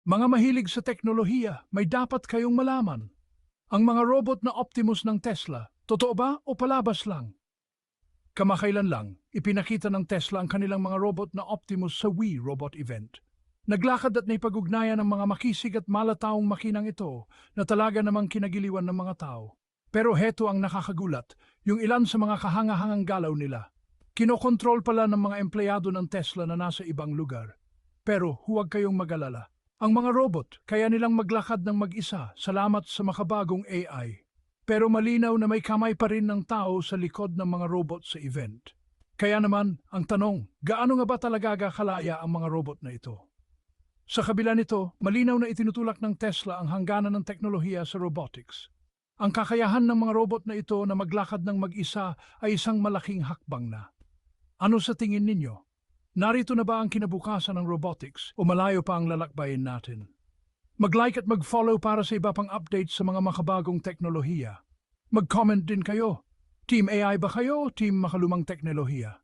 Mga mahilig sa teknolohiya, may dapat kayong malaman. Ang mga robot na Optimus ng Tesla, totoo ba o palabas lang? Kamakailan lang, ipinakita ng Tesla ang kanilang mga robot na Optimus sa Wii Robot Event. Naglakad at naipag-ugnayan ng mga makisig at malataong makinang ito na talaga namang kinagiliwan ng mga tao. Pero heto ang nakakagulat, yung ilan sa mga kahangahangang galaw nila. Kinokontrol pala ng mga empleyado ng Tesla na nasa ibang lugar. Pero huwag kayong mag-alala. Ang mga robot, kaya nilang maglakad ng mag-isa salamat sa makabagong AI. Pero malinaw na may kamay pa rin ng tao sa likod ng mga robot sa event. Kaya naman, ang tanong, gaano nga ba talaga kakalaya ang mga robot na ito? Sa kabila nito, malinaw na itinutulak ng Tesla ang hangganan ng teknolohiya sa robotics. Ang kakayahan ng mga robot na ito na maglakad ng mag-isa ay isang malaking hakbang na. Ano sa tingin ninyo? Narito na ba ang kinabukasan ng robotics o malayo pa ang lalakbayin natin? Mag-like at mag-follow para sa iba pang updates sa mga makabagong teknolohiya. Mag-comment din kayo. Team AI ba kayo o Team makalumang teknolohiya?